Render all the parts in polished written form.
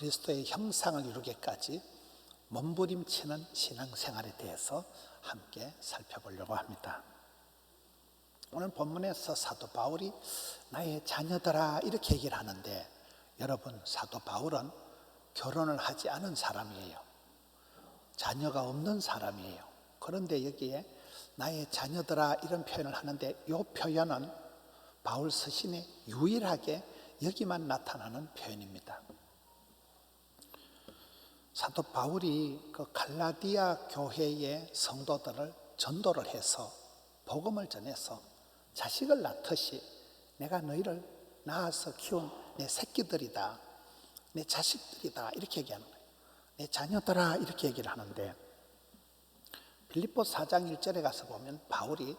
그리스도의 형상을 이루기까지 몸부림치는 신앙생활에 대해서 함께 살펴보려고 합니다. 오늘 본문에서 사도 바울이 나의 자녀들아 이렇게 얘기를 하는데, 여러분, 사도 바울은 결혼을 하지 않은 사람이에요. 자녀가 없는 사람이에요. 그런데 여기에 나의 자녀들아 이런 표현을 하는데, 이 표현은 바울 서신에 유일하게 여기만 나타나는 표현입니다. 사도 바울이 그 갈라디아 교회의 성도들을 전도를 해서 복음을 전해서 자식을 낳듯이 내가 너희를 낳아서 키운 내 새끼들이다, 내 자식들이다 이렇게 얘기하는 거예요. 내 자녀들아 이렇게 얘기를 하는데, 빌립보 4장 1절에 가서 보면 바울이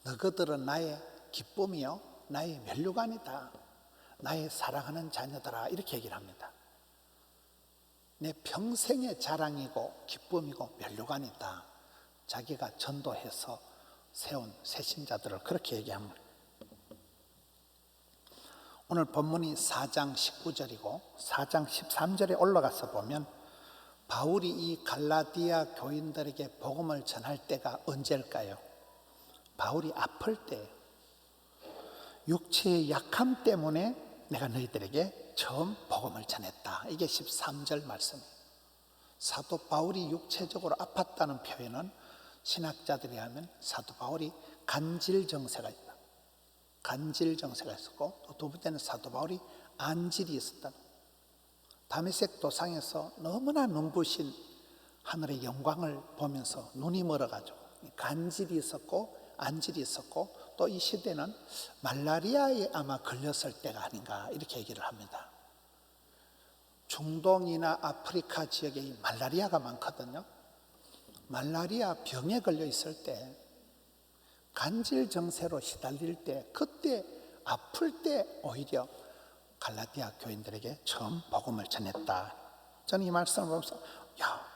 너희들은 나의 기쁨이요 나의 면류관이다, 나의 사랑하는 자녀들아 이렇게 얘기를 합니다. 내 평생의 자랑이고 기쁨이고 면류관이다. 자기가 전도해서 세운 새신자들을 그렇게 얘기합니다. 오늘 본문이 4장 19절이고 4장 13절에 올라가서 보면 바울이 이 갈라디아 교인들에게 복음을 전할 때가 언제일까요? 바울이 아플 때, 육체의 약함 때문에 내가 너희들에게 처음 복음을 전했다. 이게 13절 말씀이에요. 사도 바울이 육체적으로 아팠다는 표현은 신학자들이 하면 사도 바울이 간질 정세가 있다. 간질 정세가 있었고, 또 두 번째는 사도 바울이 안질이 있었다. 다메섹 도상에서 너무나 눈부신 하늘의 영광을 보면서 눈이 멀어가지고 간질이 있었고 안질이 있었고, 또 이 시대는 말라리아에 아마 걸렸을 때가 아닌가 이렇게 얘기를 합니다. 중동이나 아프리카 지역에 이 말라리아가 많거든요. 말라리아 병에 걸려 있을 때, 간질 정세로 시달릴 때, 그때 아플 때 오히려 갈라디아 교인들에게 처음 복음을 전했다. 저는 이 말씀을 보면서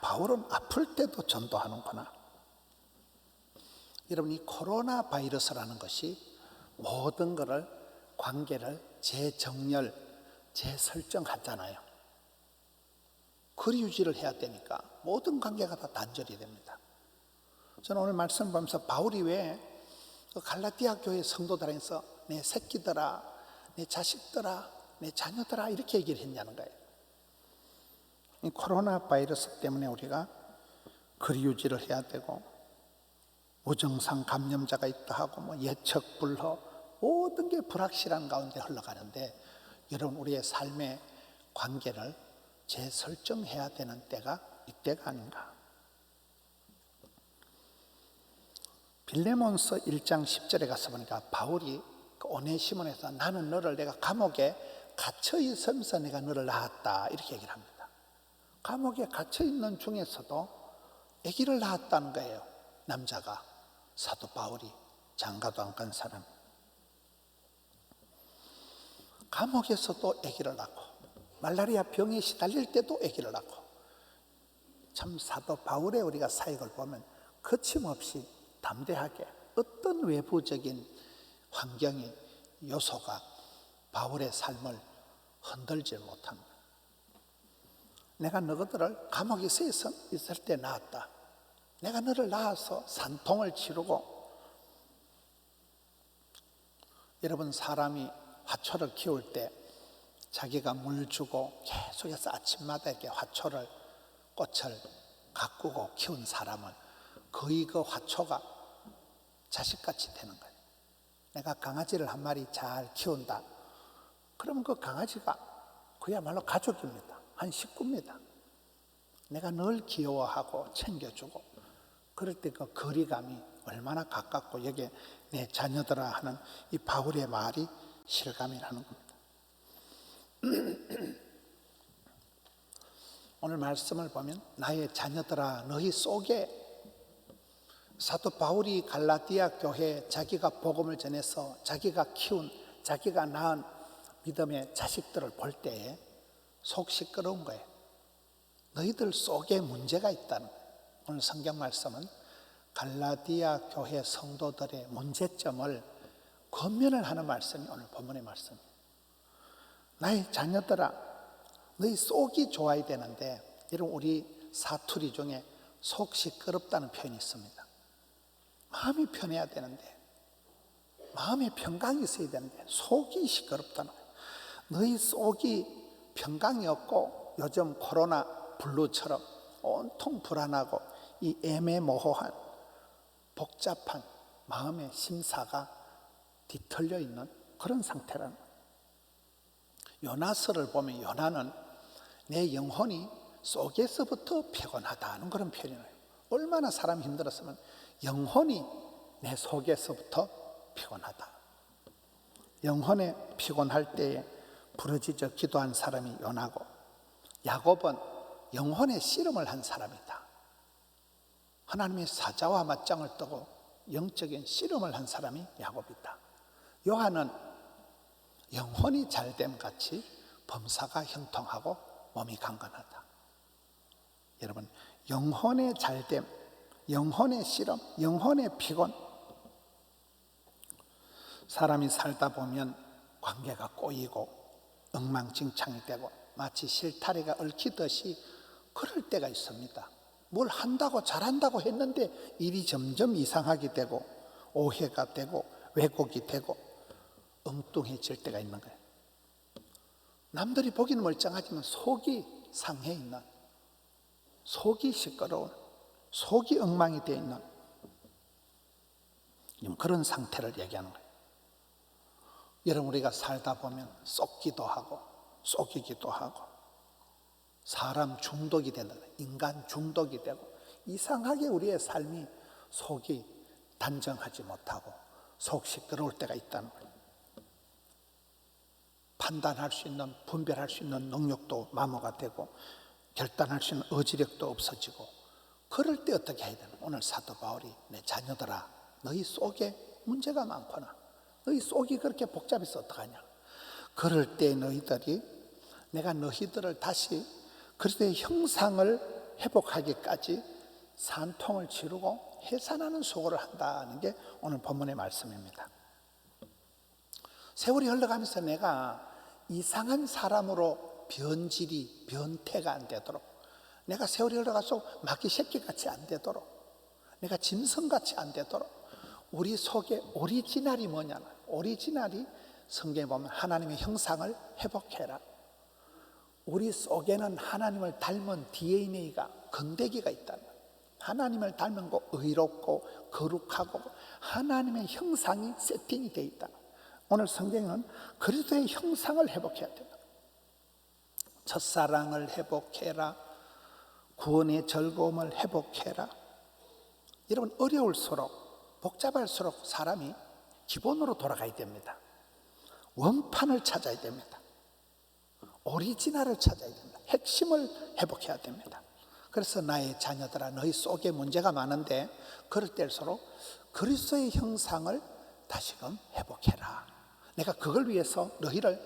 바울은 아플 때도 전도하는구나. 여러분, 이 코로나 바이러스라는 것이 모든 것을, 관계를 재정렬, 재설정하잖아요. 거리 유지를 해야 되니까 모든 관계가 다 단절이 됩니다. 저는 오늘 말씀 보면서 바울이 왜 갈라디아 교회 성도들에서 내 새끼들아, 내 자식들아, 내 자녀들아 이렇게 얘기를 했냐는 거예요. 이 코로나 바이러스 때문에 우리가 거리 유지를 해야 되고, 무증상 감염자가 있다 하고 예측 불허, 모든 게 불확실한 가운데 흘러가는데, 여러분, 우리의 삶의 관계를 재설정해야 되는 때가 이때가 아닌가. 빌레몬서 1장 10절에 가서 보니까 바울이 오네시몬에서 나는 너를, 내가 감옥에 갇혀 있으면서 내가 너를 낳았다 이렇게 얘기를 합니다. 감옥에 갇혀 있는 중에서도 아기를 낳았다는 거예요. 남자가, 사도 바울이, 장가도 안 간 사람. 감옥에서도 아기를 낳고, 말라리아 병에 시달릴 때도 아기를 낳고, 참 사도 바울의 우리가 사역을 보면 거침없이 담대하게 어떤 외부적인 환경의 요소가 바울의 삶을 흔들지 못합니다. 내가 너희들을 감옥에 있을 때 낳았다. 내가 너를 낳아서 산통을 치르고. 여러분, 사람이 화초를 키울 때 자기가 물 주고 계속해서 아침마다 이렇게 화초를, 꽃을 가꾸고 키운 사람은 거의 그 화초가 자식같이 되는 거예요. 내가 강아지를 한 마리 잘 키운다. 그러면 그 강아지가 그야말로 가족입니다. 한 식구입니다. 내가 늘 귀여워하고 챙겨주고, 그럴 때 그 거리감이 얼마나 가깝고, 여기에 내 자녀들아 하는 이 바울의 말이 실감이라는 겁니다. 오늘 말씀을 보면 나의 자녀들아, 너희 속에, 사도 바울이 갈라디아 교회에 자기가 복음을 전해서 자기가 키운, 자기가 낳은 믿음의 자식들을 볼 때에 속 시끄러운 거예요. 너희들 속에 문제가 있다는 거예요. 오늘 성경 말씀은 갈라디아 교회 성도들의 문제점을 권면을 하는 말씀이 오늘 본문의 말씀이에요. 나의 자녀들아, 너희 속이 좋아야 되는데, 이런 우리 사투리 중에 속 시끄럽다는 표현이 있습니다. 마음이 편해야 되는데, 마음에 평강이 있어야 되는데 속이 시끄럽다는 거예요. 너희 속이 평강이 없고 요즘 코로나 블루처럼 온통 불안하고 이 애매모호한 복잡한 마음의 심사가 뒤틀려 있는 그런 상태라는 거예요. 요나서를 보면 요나는 내 영혼이 속에서부터 피곤하다는 그런 표현이에요. 얼마나 사람이 힘들었으면 영혼이 내 속에서부터 피곤하다. 영혼에 피곤할 때에 부르짖어 기도한 사람이 요나고, 야곱은 영혼의 씨름을 한 사람이다. 하나님의 사자와 맞짱을 뜨고 영적인 씨름을 한 사람이 야곱이다. 요한은 영혼이 잘됨 같이 범사가 형통하고 몸이 강건하다. 여러분, 영혼의 잘됨, 영혼의 씨름, 영혼의 피곤, 사람이 살다 보면 관계가 꼬이고 엉망진창이 되고 마치 실타래가 얽히듯이 그럴 때가 있습니다. 뭘 한다고 잘한다고 했는데 일이 점점 이상하게 되고 오해가 되고 왜곡이 되고 엉뚱해질 때가 있는 거예요. 남들이 보기는 멀쩡하지만 속이 상해 있는, 속이 시끄러운, 속이 엉망이 되어 있는 그런 상태를 얘기하는 거예요. 여러분, 우리가 살다 보면 쏟기도 하고 속이기도 하고 사람 중독이 된다, 인간 중독이 되고 이상하게 우리의 삶이 속이 단정하지 못하고 속 시끄러울 때가 있다는 거예요. 판단할 수 있는, 분별할 수 있는 능력도 마모가 되고 결단할 수 있는 의지력도 없어지고, 그럴 때 어떻게 해야 되나? 오늘 사도 바울이 내 자녀들아, 너희 속에 문제가 많구나. 너희 속이 그렇게 복잡해서 어떡하냐? 그럴 때 너희들이, 내가 너희들을 다시 그리스도의 형상을 회복하기까지 산통을 치르고 해산하는 수고를 한다는 게 오늘 본문의 말씀입니다. 세월이 흘러가면서 내가 이상한 사람으로 변질이, 변태가 안 되도록, 내가 세월이 흘러가서 마귀 새끼같이 안 되도록, 내가 짐승같이 안 되도록 우리 속에 오리지널이 뭐냐면, 오리지널이 성경에 보면 하나님의 형상을 회복해라. 우리 속에는 하나님을 닮은 DNA가, 건데기가 있다는 거예요. 하나님을 닮은 거, 의롭고 거룩하고 하나님의 형상이 세팅이 되어 있다. 오늘 성경은 그리스도의 형상을 회복해야 된다. 첫사랑을 회복해라. 구원의 즐거움을 회복해라. 여러분, 어려울수록, 복잡할수록 사람이 기본으로 돌아가야 됩니다. 원판을 찾아야 됩니다. 오리지널을 찾아야 됩니다. 핵심을 회복해야 됩니다. 그래서 나의 자녀들아, 너희 속에 문제가 많은데 그럴 때일수록 그리스도의 형상을 다시금 회복해라. 내가 그걸 위해서 너희를,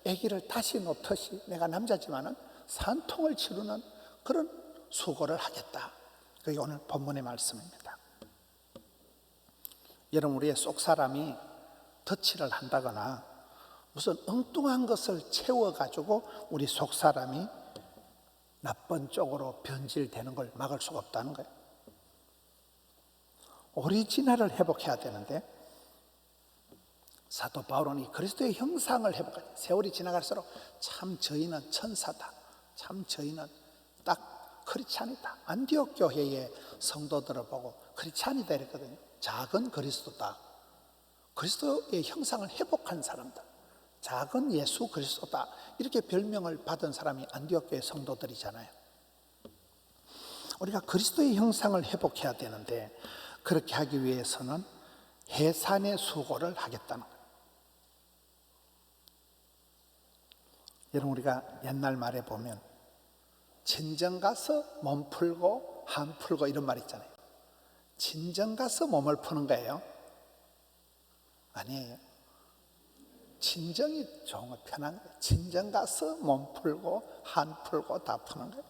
아기를 다시 놓듯이 내가 남자지만은 산통을 치르는 그런 수고를 하겠다. 그게 오늘 본문의 말씀입니다. 여러분, 우리의 속 사람이 덧칠을 한다거나 무슨 엉뚱한 것을 채워가지고 우리 속 사람이 나쁜 쪽으로 변질되는 걸 막을 수가 없다는 거예요. 오리지널을 회복해야 되는데, 사도 바울은 이 그리스도의 형상을 회복해야 돼요. 세월이 지나갈수록 참 저희는 천사다, 참 저희는 딱 크리스찬이다. 안디옥 교회의 성도들을 보고 크리스찬이다 이랬거든요. 작은 그리스도다, 그리스도의 형상을 회복한 사람들, 작은 예수 그리스도다, 이렇게 별명을 받은 사람이 안디옥 교회 성도들이잖아요. 우리가 그리스도의 형상을 회복해야 되는데, 그렇게 하기 위해서는 해산의 수고를 하겠다는 거예요. 여러분, 우리가 옛날 말에 보면 친정 가서 몸 풀고 한 풀고 이런 말 있잖아요. 친정 가서 몸을 푸는 거예요? 아니에요. 친정이 좋은 거, 편한 거예요. 친정 가서 몸 풀고 한 풀고 다 푸는 거예요.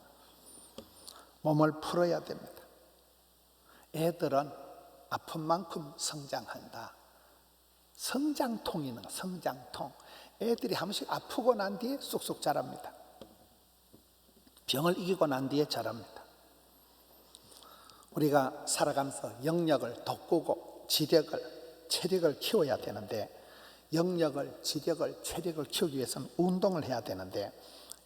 몸을 풀어야 됩니다. 애들은 아픈 만큼 성장한다. 성장통이 있는 거, 성장통. 애들이 한 번씩 아프고 난 뒤에 쑥쑥 자랍니다. 병을 이기고 난 뒤에 자랍니다. 우리가 살아가면서 영력을 돋구고 지력을, 체력을 키워야 되는데, 영력을, 지력을, 체력을 키우기 위해서는 운동을 해야 되는데,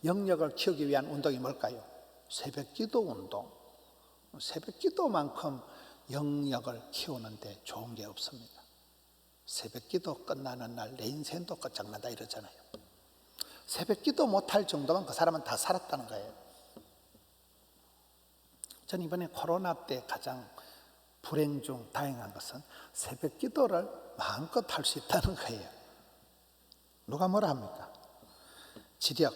영력을 키우기 위한 운동이 뭘까요? 새벽기도 운동. 새벽기도만큼 영력을 키우는데 좋은 게 없습니다. 새벽기도 끝나는 날 내 인생도 끝장난다 이러잖아요. 새벽기도 못할 정도면 그 사람은 다 살았다는 거예요. 전 이번에 코로나 때 가장 불행 중 다행한 것은 새벽기도를 마음껏 할 수 있다는 거예요. 누가 뭐라 합니까? 지력.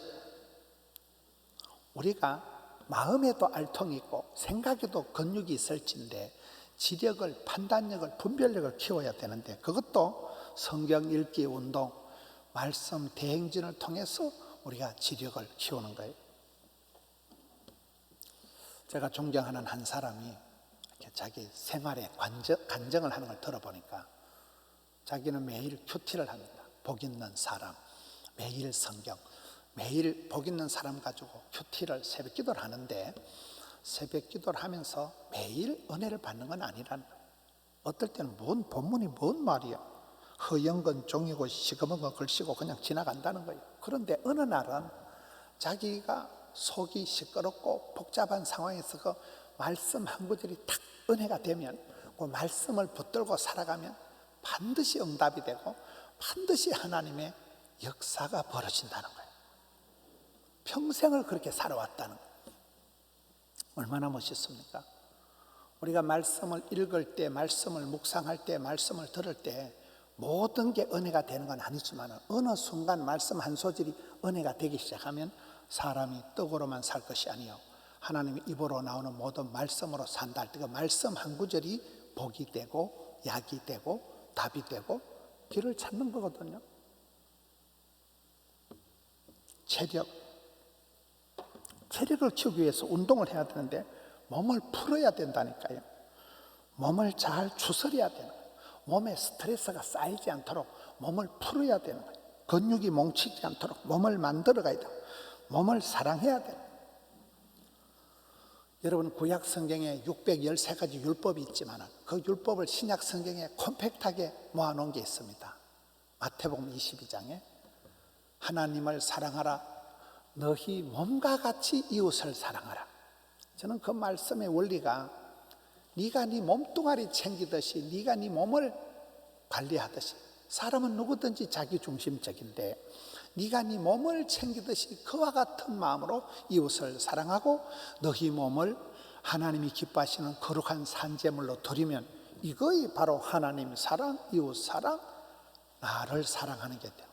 우리가 마음에도 알통이 있고 생각에도 근육이 있을진데 지력을, 판단력을, 분별력을 키워야 되는데, 그것도 성경 읽기 운동, 말씀 대행진을 통해서 우리가 지력을 키우는 거예요. 제가 존경하는 한 사람이 이렇게 자기 생활에 간증을 하는 걸 들어보니까, 자기는 매일 큐티를 합니다. 복 있는 사람, 매일 성경, 매일 복 있는 사람 가지고 큐티를, 새벽 기도를 하는데, 새벽 기도를 하면서 매일 은혜를 받는 건 아니라는 거예요. 어떨 때는 본문이 뭔 말이야, 허영건 종이고 시커먼 거 글씨고 그냥 지나간다는 거예요. 그런데 어느 날은 자기가 속이 시끄럽고 복잡한 상황에서 그 말씀 한 구절이 탁 은혜가 되면, 그 말씀을 붙들고 살아가면 반드시 응답이 되고 반드시 하나님의 역사가 벌어진다는 거예요. 평생을 그렇게 살아왔다는 거예요. 얼마나 멋있습니까? 우리가 말씀을 읽을 때, 말씀을 묵상할 때, 말씀을 들을 때 모든 게 은혜가 되는 건 아니지만, 어느 순간 말씀 한 소절이 은혜가 되기 시작하면 사람이 떡으로만 살 것이 아니요 하나님의 입으로 나오는 모든 말씀으로 산다 할 때, 그 말씀 한 구절이 복이 되고 약이 되고 답이 되고 길을 찾는 거거든요. 체력을 키우기 위해서 운동을 해야 되는데 몸을 풀어야 된다니까요. 몸을 잘 추스려야 되는 거예요. 몸에 스트레스가 쌓이지 않도록 몸을 풀어야 되는 거예요. 근육이 뭉치지 않도록 몸을 만들어 가야 돼요. 몸을 사랑해야 돼요. 여러분, 구약 성경에 613가지 율법이 있지만 그 율법을 신약 성경에 콤팩트하게 모아놓은 게 있습니다. 마태복음 22장에 하나님을 사랑하라, 너희 몸과 같이 이웃을 사랑하라. 저는 그 말씀의 원리가, 네가 네 몸뚱아리 챙기듯이 네가 네 몸을 관리하듯이, 사람은 누구든지 자기중심적인데 네가 네 몸을 챙기듯이 그와 같은 마음으로 이웃을 사랑하고 너희 몸을 하나님이 기뻐하시는 거룩한 산제물로 드리면, 이거이 바로 하나님 사랑, 이웃 사랑, 나를 사랑하는 게 돼요.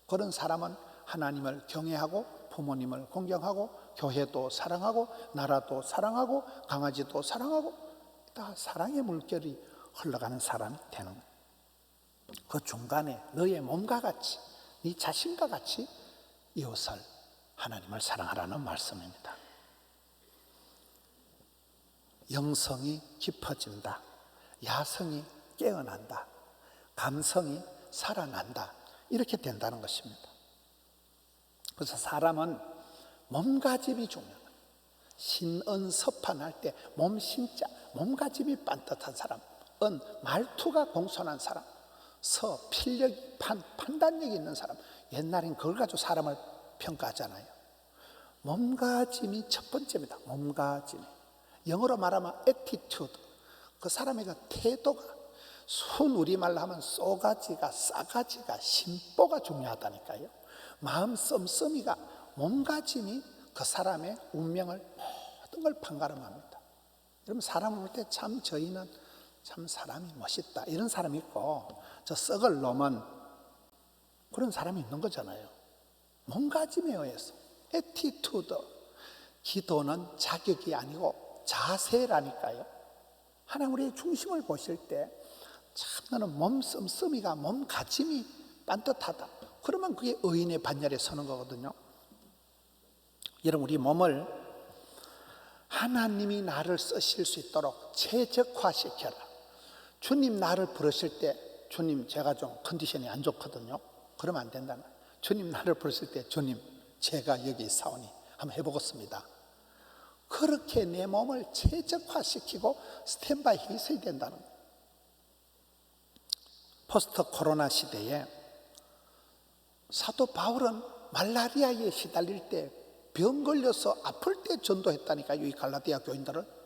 그런 사람은 하나님을 경외하고 부모님을 공경하고 교회도 사랑하고 나라도 사랑하고 강아지도 사랑하고 다 사랑의 물결이 흘러가는 사람이 되는 거예요. 그 중간에 너의 몸과 같이, 네 자신과 같이 이웃을, 하나님을 사랑하라는 말씀입니다. 영성이 깊어진다, 야성이 깨어난다, 감성이 살아난다, 이렇게 된다는 것입니다. 그래서 사람은 몸가짐이 중요해요. 신은섭한할 때 몸신자, 몸가짐이 반듯한 사람, 은 말투가 공손한 사람, 서 필력이 판단력이 있는 사람. 옛날엔 그걸 가지고 사람을 평가하잖아요. 몸가짐이 첫 번째입니다. 몸가짐. 영어로 말하면 attitude. 그 사람의 그 태도가, 순 우리말로 하면 쏘가지가, 싸가지가, 심보가 중요하다니까요. 마음 씀씀이가, 몸가짐이 그 사람의 운명을, 모든 걸 판가름합니다. 여러분, 사람을 볼 때 참 저희는 참 사람이 멋있다 이런 사람이 있고, 저 썩을 놈은 그런 사람이 있는 거잖아요. 몸가짐에 의해서. 애티튜드. 기도는 자격이 아니고 자세라니까요. 하나님 우리의 중심을 보실 때 참 너는 몸 씀씀이가, 몸가짐이 반듯하다, 그러면 그게 의인의 반열에 서는 거거든요. 여러분, 우리 몸을 하나님이 나를 쓰실 수 있도록 최적화시켜라. 주님 나를 부르실 때, 주님 제가 좀 컨디션이 안 좋거든요. 그러면 안 된다는 거예요. 주님 나를 부르실 때, 주님 제가 여기 있사오니 한번 해보겠습니다. 그렇게 내 몸을 최적화시키고 스탠바이해 있어야 된다는 거예요. 포스트 코로나 시대에 사도 바울은 말라리아에 시달릴 때 병 걸려서 아플 때 전도했다니까요. 이 갈라디아 교인들을.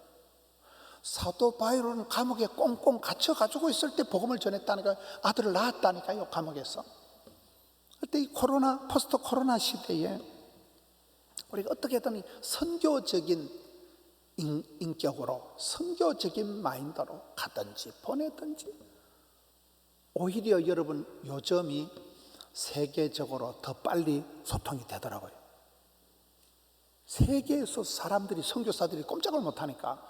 사도 바울은 감옥에 꽁꽁 갇혀가지고 있을 때 복음을 전했다니까요. 아들을 낳았다니까요, 감옥에서. 그때 이 포스트 코로나 시대에 우리가 어떻게든 선교적인 인격으로, 선교적인 마인드로 가든지 보내든지, 오히려 여러분 요즘이 세계적으로 더 빨리 소통이 되더라고요. 세계에서 사람들이, 선교사들이 꼼짝을 못하니까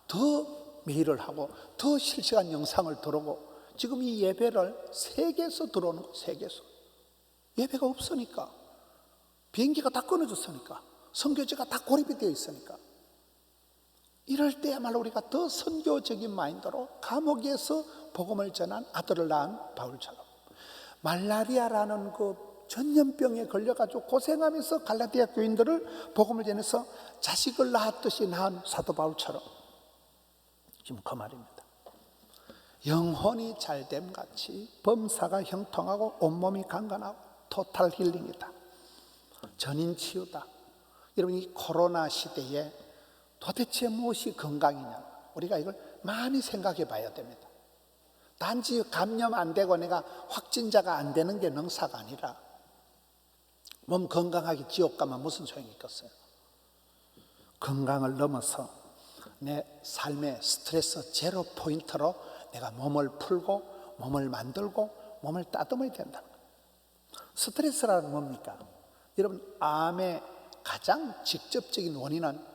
더 메일을 하고 더 실시간 영상을 들어오고, 지금 이 예배를 세계에서 들어오는 거예요. 세계에서. 예배가 없으니까, 비행기가 다 끊어졌으니까, 선교지가 다 고립이 되어 있으니까, 이럴 때야말로 우리가 더 선교적인 마인드로 감옥에서 복음을 전한 아들을 낳은 바울처럼, 말라리아라는 그 전염병에 걸려가지고 고생하면서 갈라디아 교인들을 복음을 전해서 자식을 낳았듯이 낳은 사도 바울처럼 지금 그 말입니다. 영혼이 잘됨 같이 범사가 형통하고 온몸이 강건하고 토탈 힐링이다. 전인 치유다. 여러분, 이 코로나 시대에 도대체 무엇이 건강이냐, 우리가 이걸 많이 생각해 봐야 됩니다. 단지 감염 안 되고 내가 확진자가 안 되는 게 능사가 아니라, 몸 건강하게 지옥 가면 무슨 소용이 있겠어요? 건강을 넘어서 내 삶의 스트레스 제로 포인트로 내가 몸을 풀고 몸을 만들고 몸을 따듬어야 된다는 거예요. 스트레스라는 뭡니까? 여러분, 암의 가장 직접적인 원인은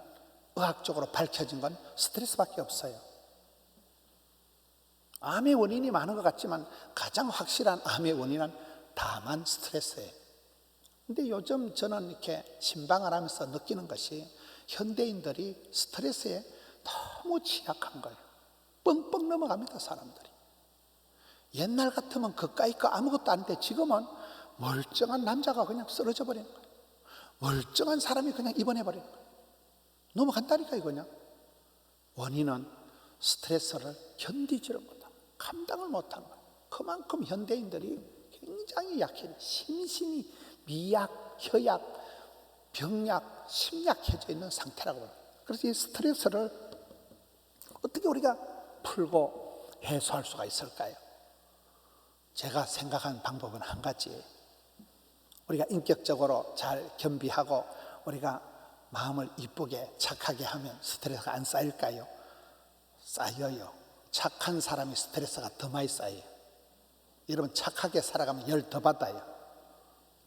의학적으로 밝혀진 건 스트레스밖에 없어요. 암의 원인이 많은 것 같지만 가장 확실한 암의 원인은 다만 스트레스예요. 근데 요즘 저는 이렇게 신방을 하면서 느끼는 것이, 현대인들이 스트레스에 너무 취약한 거예요. 뻥뻥 넘어갑니다, 사람들이. 옛날 같으면 그까이 거 아무것도 아닌데, 지금은 멀쩡한 남자가 그냥 쓰러져 버리는 거예요. 멀쩡한 사람이 그냥 입원해 버리는 거예요. 넘어간다니까 이거냐. 원인은 스트레스를 견디지를 못하고 감당을 못하는 거예요. 그만큼 현대인들이 굉장히 약해, 심신이 미약, 혈약, 병약, 심약해져 있는 상태라고 합니다. 그래서 이 스트레스를 어떻게 우리가 풀고 해소할 수가 있을까요? 제가 생각하는 방법은 한 가지예요. 우리가 인격적으로 잘 겸비하고 우리가 마음을 이쁘게 착하게 하면 스트레스가 안 쌓일까요? 쌓여요. 착한 사람이 스트레스가 더 많이 쌓여요. 여러분, 착하게 살아가면 열 더 받아요.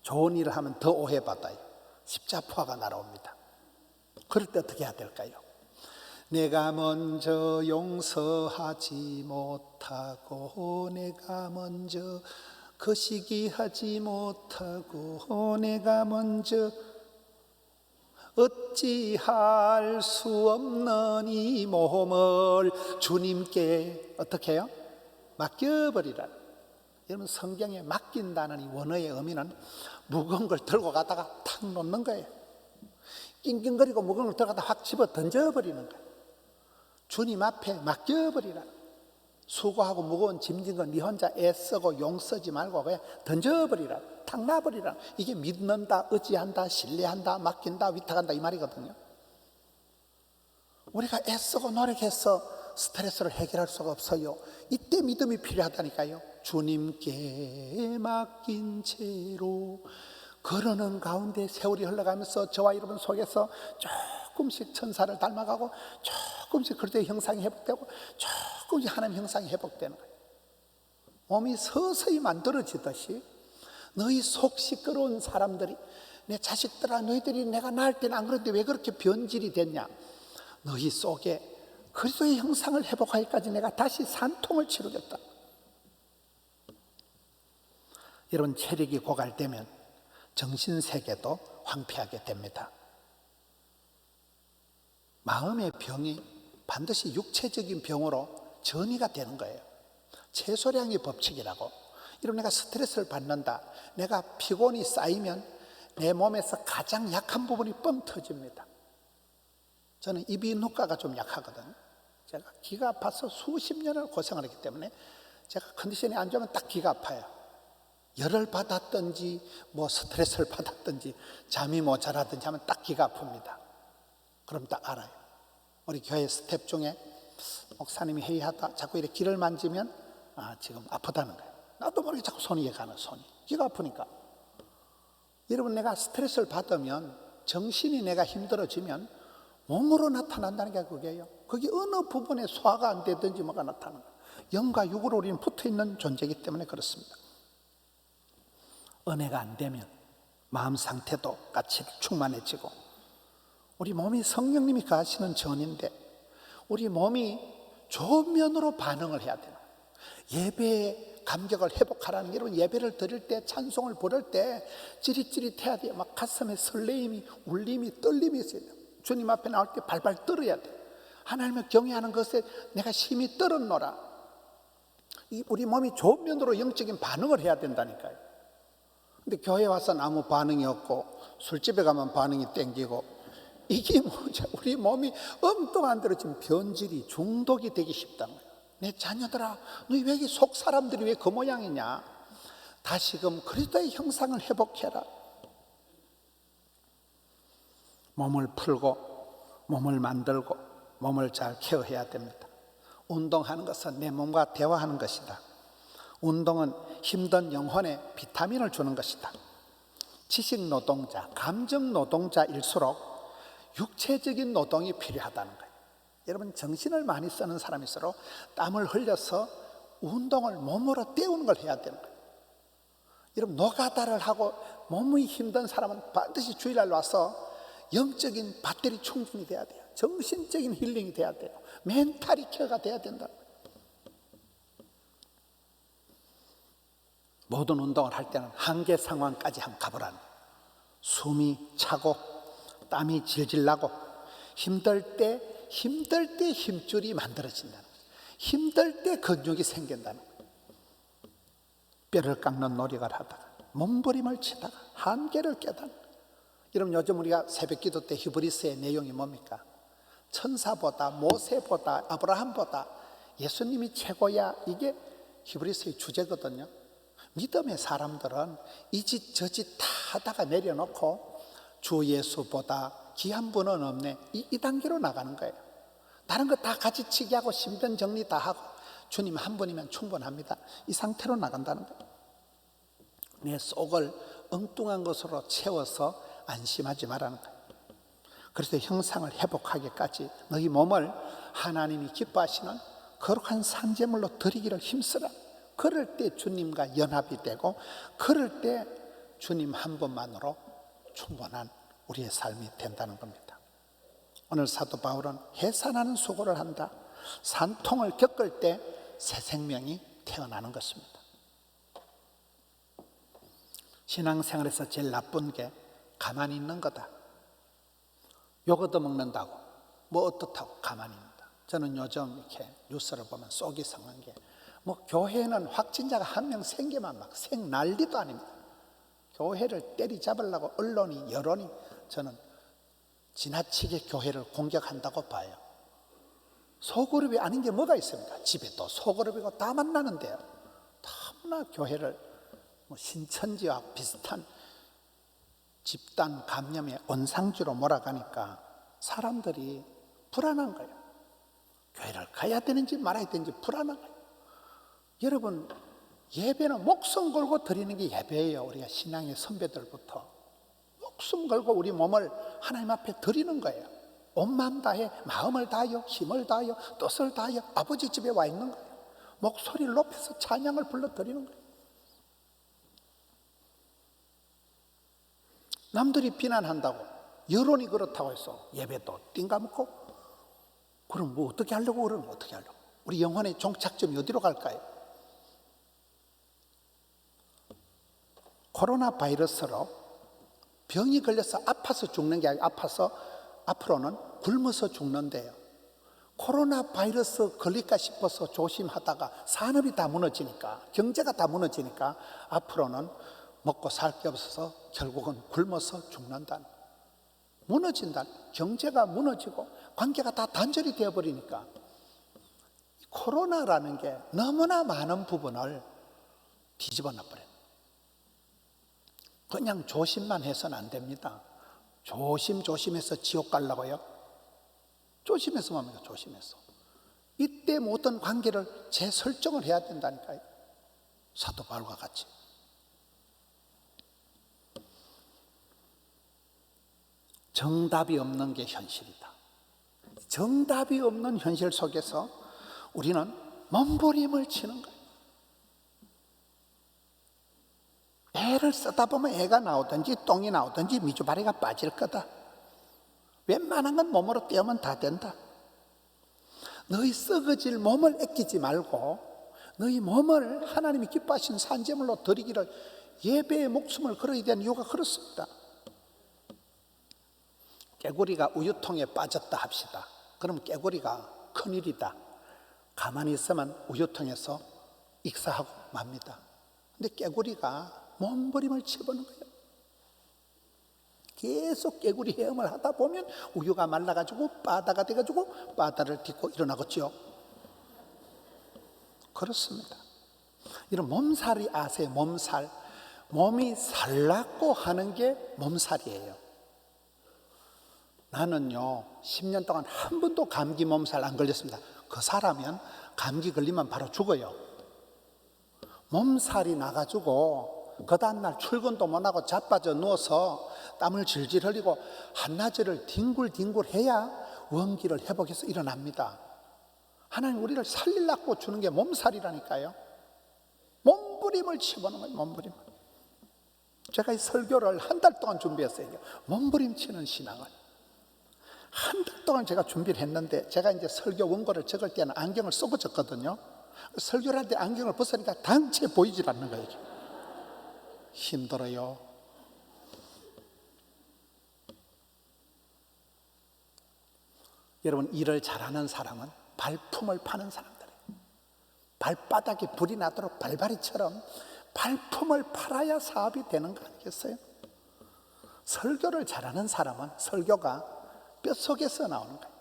좋은 일을 하면 더 오해받아요. 십자포화가 날아옵니다. 그럴 때 어떻게 해야 될까요? 내가 먼저 용서하지 못하고, 내가 먼저 거시기하지 못하고, 내가 먼저 어찌할 수 없는 이 몸을 주님께 어떻게 해요? 맡겨버리라. 여러분, 성경에 맡긴다는 이 원어의 의미는 무거운 걸 들고 가다가 탁 놓는 거예요. 낑낑거리고 무거운 걸 들고 가다가 확 집어 던져버리는 거예요. 주님 앞에 맡겨버리라. 수고하고 무거운 짐진 건 네 혼자 애쓰고 용쓰지 말고 그냥 던져버리라. 탁 놔버리라. 이게 믿는다, 의지한다, 신뢰한다, 맡긴다, 위탁한다 이 말이거든요. 우리가 애쓰고 노력해서 스트레스를 해결할 수가 없어요. 이때 믿음이 필요하다니까요. 주님께 맡긴 채로 걸어는 가운데 세월이 흘러가면서 저와 여러분 속에서 조금씩 천사를 닮아가고, 조금씩 그리스도의 형상이 회복되고, 조금씩 하나님의 형상이 회복되는 거예요. 몸이 서서히 만들어지듯이 너희 속 시끄러운 사람들이, 내 자식들아, 너희들이 내가 낳을 때는 안 그랬는데 왜 그렇게 변질이 됐냐, 너희 속에 그리스도의 형상을 회복하기까지 내가 다시 산통을 치르겠다. 여러분, 체력이 고갈되면 정신세계도 황폐하게 됩니다. 마음의 병이 반드시 육체적인 병으로 전이가 되는 거예요. 최소량의 법칙이라고. 여러분, 내가 스트레스를 받는다, 내가 피곤이 쌓이면 내 몸에서 가장 약한 부분이 뻥 터집니다. 저는 이비인후과가 좀 약하거든요. 제가 기가 아파서 수십 년을 고생을 했기 때문에 제가 컨디션이 안 좋으면 딱 기가 아파요. 열을 받았든지 뭐 스트레스를 받았든지 잠이 모자라든지 하면 딱 기가 아픕니다. 그럼 딱 알아요. 우리 교회 스텝 중에 목사님이 회의하다 자꾸 이렇게 귀를 만지면 지금 아프다는 거예요. 나도 모르게 자꾸 손이 가는, 손이 기가 아프니까. 여러분, 내가 스트레스를 받으면, 정신이 내가 힘들어지면 몸으로 나타난다는 게 그게요. 그게 어느 부분에 소화가 안 되든지 뭐가 나타나는 거예요. 영과 육으로 우리는 붙어있는 존재이기 때문에 그렇습니다. 은혜가 안 되면 마음 상태도 같이 충만해지고, 우리 몸이 성령님이 가시는 전인데 우리 몸이 좋은 면으로 반응을 해야 돼요. 예배의 감격을 회복하라는 게, 여러분, 예배를 드릴 때, 찬송을 부를 때 찌릿찌릿해야 돼요. 막 가슴에 설레임이, 울림이, 떨림이 있어야 돼요. 주님 앞에 나올 때 발발 떨어야 돼요. 하나님을 경외하는 것에 내가 심히 떨었노라. 우리 몸이 좋은 면으로 영적인 반응을 해야 된다니까요. 근데 교회 와서는 아무 반응이 없고, 술집에 가면 반응이 땡기고, 이게 뭐죠? 우리 몸이 엉뚱한 대로 지금 변질이, 중독이 되기 쉽다는 거예요. 내 자녀들아, 너희 왜 속 사람들이 왜 그 모양이냐? 다시금 그리스도의 형상을 회복해라. 몸을 풀고 몸을 만들고 몸을 잘 케어해야 됩니다. 운동하는 것은 내 몸과 대화하는 것이다. 운동은 힘든 영혼에 비타민을 주는 것이다. 지식 노동자, 감정 노동자일수록 육체적인 노동이 필요하다는 거예요. 여러분, 정신을 많이 쓰는 사람일수록 땀을 흘려서 운동을 몸으로 때우는 걸 해야 되는 거예요. 여러분, 노가다를 하고 몸이 힘든 사람은 반드시 주일날 와서 영적인 배터리 충전이 돼야 돼요. 정신적인 힐링이 돼야 돼요. 멘탈이 케어가 돼야 된다. 모든 운동을 할 때는 한계 상황까지 한번 가보라는 거예요. 숨이 차고 땀이 질질 나고, 힘들 때 힘줄이 만들어진다는 거예요. 힘들 때 근육이 생긴다는 거예요. 뼈를 깎는 노력을 하다가, 몸부림을 치다가 한계를 깨닫는 거예요. 여러분, 요즘 우리가 새벽기도 때 히브리서의 내용이 뭡니까? 천사보다, 모세보다, 아브라함보다 예수님이 최고야. 이게 히브리서의 주제거든요. 믿음의 사람들은 이 짓 저 짓 다 하다가 내려놓고 주 예수보다 귀한 분은 없네, 이 단계로 나가는 거예요. 다른 거 다 같이 치기 하고 신변 정리 다 하고 주님 한 분이면 충분합니다, 이 상태로 나간다는 거예요. 내 속을 엉뚱한 것으로 채워서 안심하지 말라는 거예요. 그래서 형상을 회복하기까지 너희 몸을 하나님이 기뻐하시는 거룩한 산제물로 드리기를 힘쓰라. 그럴 때 주님과 연합이 되고, 그럴 때 주님 한 분만으로 충분한 우리의 삶이 된다는 겁니다. 오늘 사도 바울은 해산하는 수고를 한다. 산통을 겪을 때 새 생명이 태어나는 것입니다. 신앙생활에서 제일 나쁜 게 가만히 있는 거다. 욕 얻어먹는다고, 뭐 어떻다고 가만히 있는다. 저는 요즘 이렇게 뉴스를 보면 속이 상한 게, 뭐 교회는 확진자가 한 명 생기면 막 생난리도 아닙니다. 교회를 때리잡으려고 언론이, 여론이, 저는 지나치게 교회를 공격한다고 봐요. 소그룹이 아닌 게 뭐가 있습니까? 집에도 소그룹이고 다 만나는데요. 너무나 교회를 뭐 신천지와 비슷한 집단 감염의 원상지로 몰아가니까 사람들이 불안한 거예요. 교회를 가야 되는지 말아야 되는지 불안한 거예요. 여러분, 예배는 목숨 걸고 드리는 게 예배예요. 우리가 신앙의 선배들부터 목숨 걸고 우리 몸을 하나님 앞에 드리는 거예요. 온 마음 다해, 마음을 다하여, 힘을 다하여, 뜻을 다하여 아버지 집에 와 있는 거예요. 목소리를 높여서 찬양을 불러 드리는 거예요. 남들이 비난한다고, 여론이 그렇다고 해서 예배도 띵가먹고, 그럼 뭐 어떻게 하려고, 그러면 어떻게 하려고? 우리 영혼의 종착점이 어디로 갈까요? 코로나 바이러스로 병이 걸려서 아파서 죽는 게 아니라, 아파서 앞으로는 굶어서 죽는데요. 코로나 바이러스 걸릴까 싶어서 조심하다가 산업이 다 무너지니까, 경제가 다 무너지니까 앞으로는 먹고 살 게 없어서 결국은 굶어서 죽는다는. 무너진다. 경제가 무너지고 관계가 다 단절이 되어버리니까 코로나라는 게 너무나 많은 부분을 뒤집어 놔버려요. 그냥 조심만 해서는 안 됩니다. 조심해서 지옥 가려고요? 조심해서 뭡니까? 조심해서. 이때 모든 관계를 재설정을 해야 된다니까요. 사도 바울과 같이. 정답이 없는 게 현실이다. 정답이 없는 현실 속에서 우리는 몸부림을 치는 거예요. 애를 쓰다 보면 애가 나오든지 똥이 나오든지 미주바리가 빠질 거다. 웬만한 건 몸으로 떼우면 다 된다. 너희 썩어질 몸을 아끼지 말고 너희 몸을 하나님이 기뻐하신 산제물로 드리기를 예배의 목숨을 걸어야 되는 이유가 그렇습니다. 깨구리가 우유통에 빠졌다 합시다. 그럼 깨구리가 큰일이다. 가만히 있으면 우유통에서 익사하고 맙니다. 근데 깨구리가 몸부림을 쳐보는 거예요. 계속 깨구리 헤엄을 하다 보면 우유가 말라가지고 바다가 돼가지고 바다를 딛고 일어나겠죠. 그렇습니다. 이런 몸살이 아세요? 몸살. 몸이 살라고 하는 게 몸살이에요. 나는요 10년 동안 한 번도 감기 몸살 안 걸렸습니다. 그 사람은 감기 걸리면 바로 죽어요. 몸살이 나가지고 그 다음날 출근도 못하고 자빠져 누워서 땀을 질질 흘리고 한낮을 뒹굴뒹굴 해야 원기를 회복해서 일어납니다. 하나님 우리를 살리려고 주는 게 몸살이라니까요. 몸부림을 치보는 거예요. 몸부림. 제가 이 설교를 한 달 동안 준비했어요. 몸부림 치는 신앙을 한 달 동안 제가 준비를 했는데, 제가 이제 설교 원고를 적을 때는 안경을 쓰고 적거든요. 설교를 할 때 안경을 벗으니까 단체 보이질 않는 거예요. 힘들어요. 여러분, 일을 잘하는 사람은 발품을 파는 사람들이에요. 발바닥에 불이 나도록 발바리처럼 발품을 팔아야 사업이 되는 거 아니겠어요? 설교를 잘하는 사람은 설교가 뼛속에서 나오는 거예요.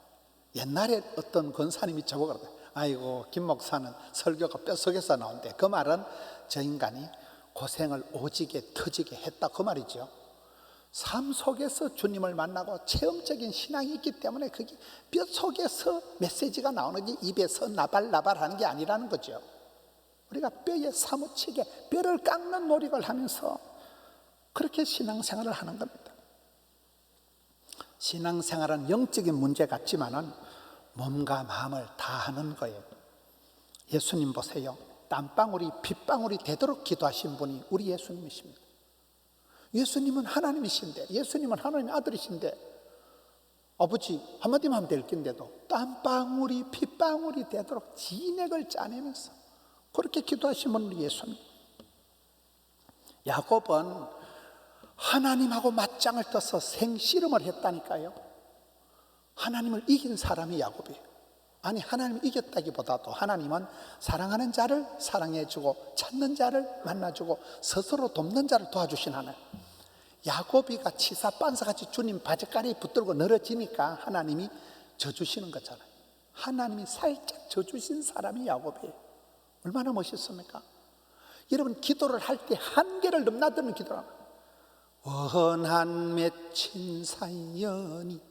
옛날에 어떤 권사님이 저보고 그러더라고요. 아이고, 김 목사는 설교가 뼛속에서 나온대. 그 말은 저 인간이 고생을 오지게 터지게 했다, 그 말이죠. 삶 속에서 주님을 만나고 체험적인 신앙이 있기 때문에 그게 뼛속에서 메시지가 나오는 게 입에서 나발나발 하는 게 아니라는 거죠. 우리가 뼈에 사무치게 뼈를 깎는 노력을 하면서 그렇게 신앙생활을 하는 겁니다. 신앙생활은 영적인 문제 같지만은 몸과 마음을 다하는 거예요. 예수님 보세요. 땀방울이 빗방울이 되도록 기도하신 분이 우리 예수님이십니다. 예수님은 하나님이신데, 예수님은 하나님의 아들이신데, 아버지 한마디만 하면 될 텐데도 땀방울이 빗방울이 되도록 진액을 짜내면서 그렇게 기도하신 분이 우리 예수님. 야곱은 하나님하고 맞짱을 떠서 생씨름을 했다니까요. 하나님을 이긴 사람이 야곱이에요. 아니, 하나님을 이겼다기보다도 하나님은 사랑하는 자를 사랑해주고 찾는 자를 만나주고 스스로 돕는 자를 도와주신 하나님. 야곱이가 치사 빤사같이 주님 바지가리에 붙들고 늘어지니까 하나님이 져주시는 거잖아요. 하나님이 살짝 져주신 사람이 야곱이에요. 얼마나 멋있습니까? 여러분, 기도를 할 때 한계를 넘나드는 기도를 합니다. 원한 맺힌 사연이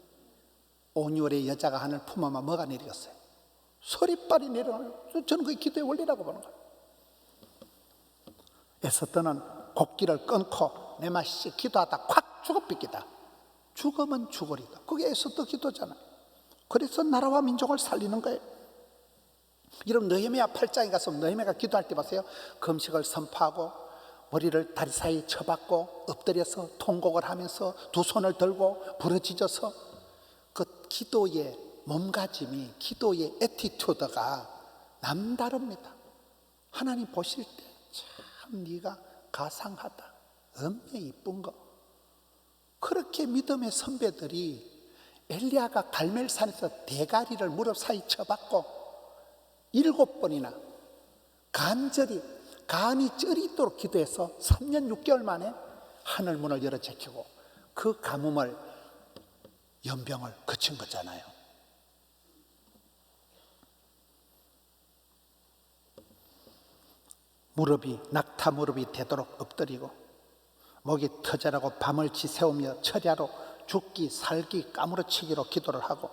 온유월의 여자가 하늘 품어만 뭐가 내리겠어요? 소리빨이 내려가요. 저는 그게 기도의 원리라고 보는 거예요. 에스더는 곡기를 끊고 내 맛이 기도하다 콱 죽어 삐끼다. 죽으면 죽으리다. 그게 에스더 기도잖아요. 그래서 나라와 민족을 살리는 거예요. 여러분, 느헤미야 8장에 가서 느헤미야가 기도할 때 보세요. 금식을 선포하고 머리를 다리 사이에 쳐박고 엎드려서 통곡을 하면서 두 손을 들고 부르짖어서 그 기도의 몸가짐이, 기도의 애티튜드가 남다릅니다. 하나님 보실 때 참 네가 가상하다, 엄청 이쁜 거. 그렇게 믿음의 선배들이 엘리야가 갈멜산에서 대가리를 무릎 사이 쳐박고 7번이나 간절히 간이 쩌리도록 기도해서 3년 6개월 만에 하늘 문을 열어 제키고 그 가뭄을 연병을 거친 거잖아요. 낙타 무릎이 되도록 엎드리고 목이 터져라고 밤을 지새우며 철야로 죽기 살기 까무러치기로 기도를 하고,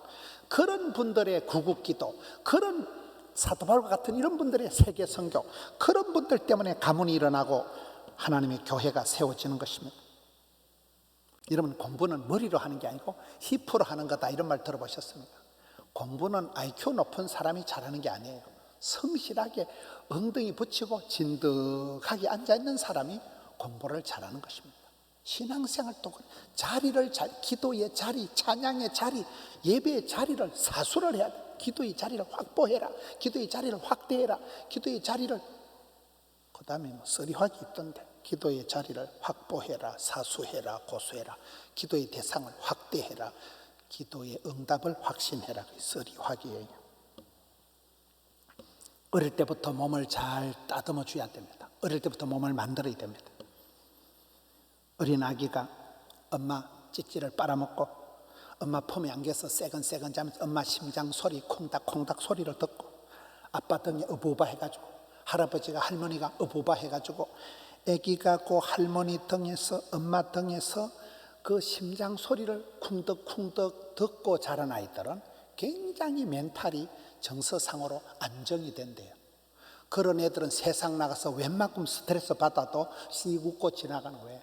그런 분들의 구국기도, 그런 사도 바울과 같은 이런 분들의 세계 선교, 그런 분들 때문에 가문이 일어나고 하나님의 교회가 세워지는 것입니다. 여러분, 공부는 머리로 하는 게 아니고 힙으로 하는 거다, 이런 말 들어보셨습니까? 공부는 IQ 높은 사람이 잘하는 게 아니에요. 성실하게 엉덩이 붙이고 진득하게 앉아있는 사람이 공부를 잘하는 것입니다. 신앙생활도 자리를 기도의 자리, 찬양의 자리, 예배의 자리를 사수를 해야 돼. 기도의 자리를 확보해라, 기도의 자리를 확대해라, 기도의 자리를, 그 다음에 뭐 쓰리확이 있던데, 기도의 자리를 확보해라, 사수해라, 고수해라, 기도의 대상을 확대해라, 기도의 응답을 확신해라, 쓰리확이에요. 어릴 때부터 몸을 잘 따듬어 줘야 됩니다. 어릴 때부터 몸을 만들어야 됩니다. 어린 아기가 엄마 찌찌를 빨아먹고 엄마 품에 안겨서 새근새근 자면서 엄마 심장 소리, 콩닥콩닥 소리를 듣고, 아빠 등에 어부바 해가지고, 할아버지가 할머니가 어부바 해가지고, 아기가 그 할머니 등에서, 엄마 등에서 그 심장 소리를 쿵덕쿵덕 듣고 자란 아이들은 굉장히 멘탈이 정서상으로 안정이 된대요. 그런 애들은 세상 나가서 웬만큼 스트레스 받아도 씩 웃고 지나가는 거예요.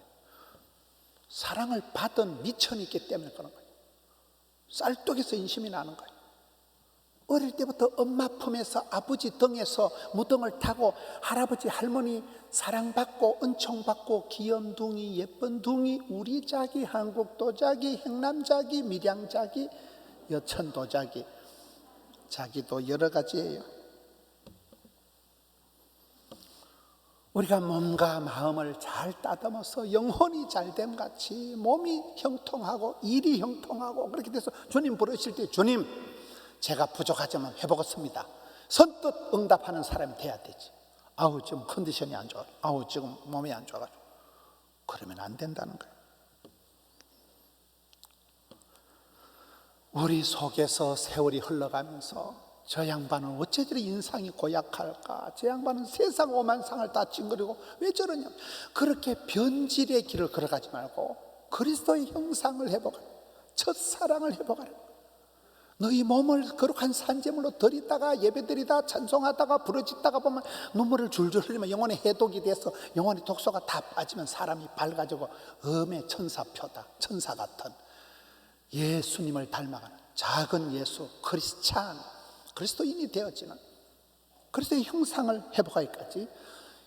사랑을 받은 미천이 있기 때문에 그런 거예요. 쌀떡에서 인심이 나는 거예요. 어릴 때부터 엄마 품에서, 아버지 등에서 무등을 타고 할아버지 할머니 사랑받고 은총받고, 귀염둥이 예쁜 둥이, 우리 자기, 한국도자기, 행남자기, 밀양자기, 여천도자기, 자기도 여러 가지예요. 우리가 몸과 마음을 잘 따듬어서 영혼이 잘됨 같이 몸이 형통하고 일이 형통하고, 그렇게 돼서 주님 부르실 때, 주님 제가 부족하지만 해보겠습니다, 선뜻 응답하는 사람이 돼야 되지. 아우 지금 컨디션이 안 좋아, 아우 지금 몸이 안 좋아가지고, 그러면 안 된다는 거예요. 우리 속에서 세월이 흘러가면서 저 양반은 어째 저리 인상이 고약할까, 저 양반은 세상 오만상을 다 찡그리고 왜 저러냐, 그렇게 변질의 길을 걸어가지 말고 그리스도의 형상을 회복하라, 첫사랑을 회복하라. 너희 몸을 거룩한 산제물로 드리다가 예배드리다 찬송하다가 부르짖다가 보면 눈물을 줄줄 흘리면 영혼의 해독이 돼서 영혼의 독소가 다 빠지면 사람이 밝아지고 음의 천사표다, 천사 같은 예수님을 닮아가는 작은 예수, 크리스찬, 그리스도인이 되어지는, 그리스도의 형상을 회복하기까지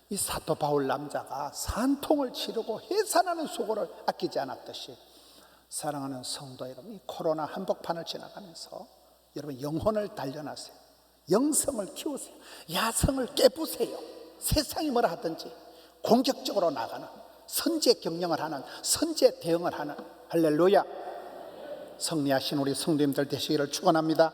이 사도 바울 남자가 산통을 치르고 해산하는 수고를 아끼지 않았듯이, 사랑하는 성도 여러분, 이 코로나 한복판을 지나가면서 여러분 영혼을 단련하세요. 영성을 키우세요. 야성을 깨부세요. 세상이 뭐라 하든지 공격적으로 나가는, 선제 경영을 하는, 선제 대응을 하는, 할렐루야, 승리하신 우리 성도님들 되시기를 축원합니다.